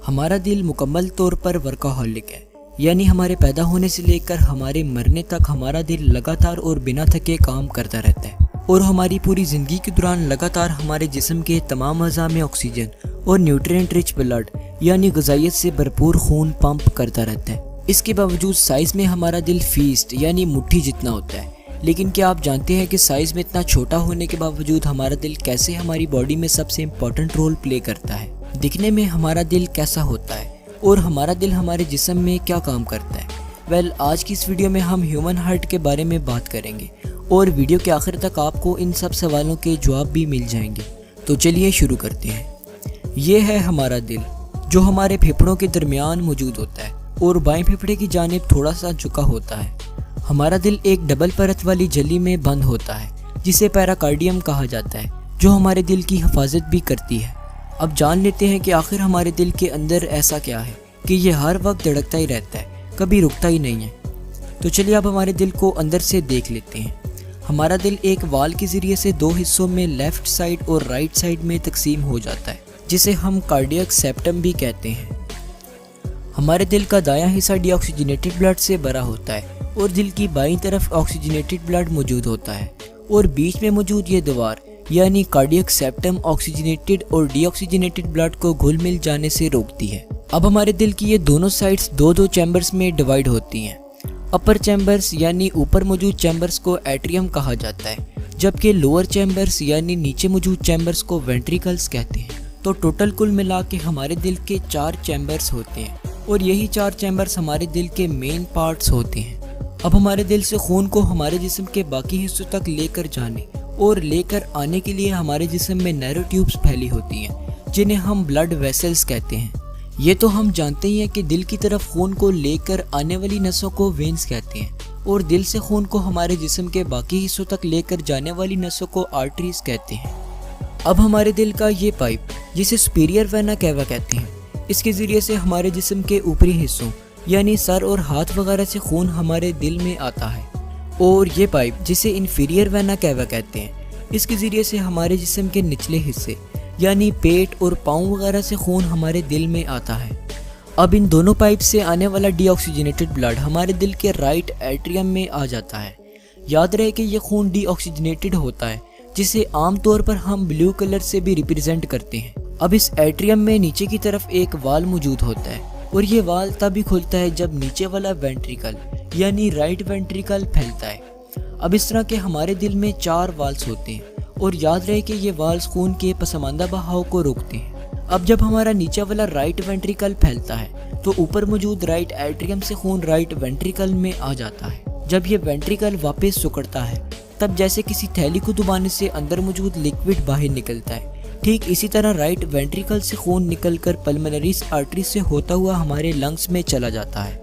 ہمارا دل مکمل طور پر ورکاہولک ہے، یعنی ہمارے پیدا ہونے سے لے کر ہمارے مرنے تک ہمارا دل لگاتار اور بنا تھکے کام کرتا رہتا ہے، اور ہماری پوری زندگی کے دوران لگاتار ہمارے جسم کے تمام اعضاء میں آکسیجن اور نیوٹرینٹ رچ بلڈ یعنی غذائیت سے بھرپور خون پمپ کرتا رہتا ہے۔ اس کے باوجود سائز میں ہمارا دل فیسٹ یعنی مٹھی جتنا ہوتا ہے، لیکن کیا آپ جانتے ہیں کہ سائز میں اتنا چھوٹا ہونے کے باوجود ہمارا دل کیسے ہماری باڈی میں سب سے امپورٹنٹ رول پلے کرتا ہے؟ دکھنے میں ہمارا دل کیسا ہوتا ہے اور ہمارا دل ہمارے جسم میں کیا کام کرتا ہے؟ آج کی اس ویڈیو میں ہم ہیومن ہارٹ کے بارے میں بات کریں گے، اور ویڈیو کے آخر تک آپ کو ان سب سوالوں کے جواب بھی مل جائیں گے۔ تو چلیے شروع کرتے ہیں۔ یہ ہے ہمارا دل، جو ہمارے پھیپھڑوں کے درمیان موجود ہوتا ہے اور بائیں پھیپھڑے کی جانب تھوڑا سا جھکا ہوتا ہے۔ ہمارا دل ایک ڈبل پرت والی جھلی میں بند ہوتا ہے، جسے پیراکارڈیم کہا جاتا ہے، جو ہمارے دل کی حفاظت بھی کرتی ہے۔ اب جان لیتے ہیں کہ آخر ہمارے دل کے اندر ایسا کیا ہے کہ یہ ہر وقت دھڑکتا ہی رہتا ہے، کبھی رکتا ہی نہیں ہے۔ تو چلیے اب ہمارے دل کو اندر سے دیکھ لیتے ہیں۔ ہمارا دل ایک وال کے ذریعے سے دو حصوں میں لیفٹ سائڈ اور رائٹ سائڈ میں تقسیم ہو جاتا ہے، جسے ہم کارڈیاک سیپٹم بھی کہتے ہیں۔ ہمارے دل کا دایاں حصہ ڈی آکسیجنیٹڈ بلڈ سے بھرا ہوتا ہے اور دل کی بائیں طرف آکسیجنیٹڈ بلڈ موجود ہوتا ہے، اور بیچ میں موجود یہ دیوار یعنی کارڈیاک سیپٹم آکسیجنیٹڈ اور ڈی آکسیجنیٹڈ بلڈ کو گھل مل جانے سے روکتی ہے۔ اب ہمارے دل کی یہ دونوں سائڈز دو چیمبرز میں ڈیوائیڈ ہوتی ہیں۔ اپر چیمبرز یعنی اوپر موجود چیمبرز کو ایٹریم کہا جاتا ہے، جبکہ لوور چیمبرز یعنی نیچے موجود چیمبرز کو وینٹریکلز کہتے ہیں۔ تو ٹوٹل کل ملا کے ہمارے دل کے 4 چیمبرز ہوتے ہیں، اور یہی 4 چیمبرز ہمارے دل کے مین پارٹس ہوتے ہیں۔ اب ہمارے دل سے خون کو ہمارے جسم کے باقی حصوں تک لے کر جانے اور لے کر آنے کے لیے ہمارے جسم میں نیرو ٹیوبز پھیلی ہوتی ہیں، جنہیں ہم بلڈ ویسلز کہتے ہیں۔ یہ تو ہم جانتے ہی ہیں کہ دل کی طرف خون کو لے کر آنے والی نسوں کو وینز کہتے ہیں، اور دل سے خون کو ہمارے جسم کے باقی حصوں تک لے کر جانے والی نسوں کو آرٹریز کہتے ہیں۔ اب ہمارے دل کا یہ پائپ، جسے سپیریئر وینا کیوا کہتے ہیں، اس کے ذریعے سے ہمارے جسم کے اوپری حصوں یعنی سر اور ہاتھ وغیرہ سے خون ہمارے دل میں آتا ہے، اور یہ پائپ جسے انفیریئر وینا کیوا کہتے ہیں، اس کے ذریعے سے ہمارے جسم کے نچلے حصے یعنی پیٹ اور پاؤں وغیرہ سے خون ہمارے دل میں آتا ہے۔ اب ان دونوں پائپ سے آنے والا ڈی آکسیجنیٹڈ بلڈ ہمارے دل کے رائٹ ایٹریم میں آ جاتا ہے۔ یاد رہے کہ یہ خون ڈی آکسیجنیٹڈ ہوتا ہے، جسے عام طور پر ہم بلیو کلر سے بھی ریپرزینٹ کرتے ہیں۔ اب اس ایٹریم میں نیچے کی طرف ایک وال موجود ہوتا ہے، اور یہ وال تبھی کھلتا ہے جب نیچے والا وینٹریکل یعنی رائٹ وینٹریکل پھیلتا ہے۔ اب اس طرح کے ہمارے دل میں 4 والز ہوتے ہیں، اور یاد رہے کہ یہ والز خون کے پسماندہ بہاؤ کو روکتے ہیں۔ اب جب ہمارا نیچے والا رائٹ وینٹریکل پھیلتا ہے تو اوپر موجود رائٹ ایٹریم سے خون رائٹ وینٹریکل میں آ جاتا ہے۔ جب یہ وینٹریکل واپس سکڑتا ہے، تب جیسے کسی تھیلی کو دبانے سے اندر موجود لیکوڈ باہر نکلتا ہے، ٹھیک اسی طرح رائٹ وینٹریکل سے خون نکل کر پلمنریز آرٹری سے ہوتا ہوا ہمارے لنگس میں چلا جاتا ہے۔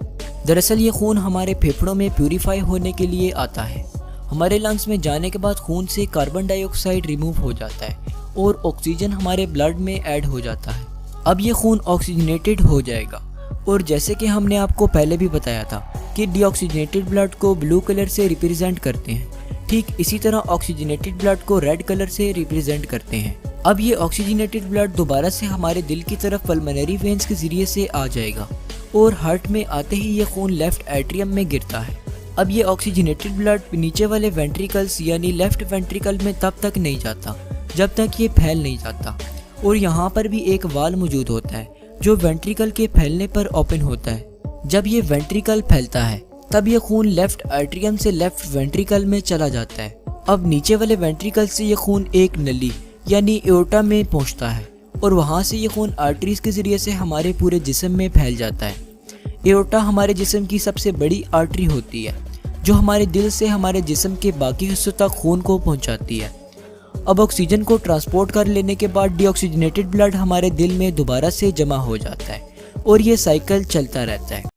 دراصل یہ خون ہمارے پھیپھڑوں میں پیوریفائی ہونے کے لیے آتا ہے۔ ہمارے لنگس میں جانے کے بعد خون سے کاربن ڈائی آکسائڈ ریموو ہو جاتا ہے اور آکسیجن ہمارے بلڈ میں ایڈ ہو جاتا ہے۔ اب یہ خون آکسیجنیٹڈ ہو جائے گا، اور جیسے کہ ہم نے آپ کو پہلے بھی بتایا تھا کہ ڈی آکسیجنیٹڈ بلڈ کو بلو کلر سے ریپرزینٹ کرتے ہیں، ٹھیک اسی طرح آکسیجنیٹڈ بلڈ کو ریڈ کلر سے ریپرزینٹ کرتے ہیں۔ اب یہ آکسیجنیٹڈ بلڈ دوبارہ سے ہمارے دل کی طرف پلمنری وینز کے ذریعے سے آ جائے گا، اور ہارٹ میں آتے ہی یہ خون لیفٹ ایٹریم میں گرتا ہے۔ اب یہ آکسیجنیٹڈ بلڈ نیچے والے وینٹریکلز یعنی لیفٹ وینٹریکل میں تب تک نہیں جاتا جب تک یہ پھیل نہیں جاتا، اور یہاں پر بھی ایک وال موجود ہوتا ہے جو وینٹریکل کے پھیلنے پر اوپن ہوتا ہے۔ جب یہ وینٹریکل پھیلتا ہے تب یہ خون لیفٹ ایٹریم سے لیفٹ وینٹریکل میں چلا جاتا ہے۔ اب نیچے والے وینٹریکل سے یہ خون ایک نلی یعنی ایورٹا میں پہنچتا ہے، اور وہاں سے یہ خون آرٹریز کے ذریعے سے ہمارے پورے جسم میں پھیل جاتا ہے۔ ایورٹا ہمارے جسم کی سب سے بڑی آرٹری ہوتی ہے، جو ہمارے دل سے ہمارے جسم کے باقی حصوں تک خون کو پہنچاتی ہے۔ اب آکسیجن کو ٹرانسپورٹ کر لینے کے بعد ڈی آکسیجنیٹڈ بلڈ ہمارے دل میں دوبارہ سے جمع ہو جاتا ہے، اور یہ سائیکل چلتا رہتا ہے۔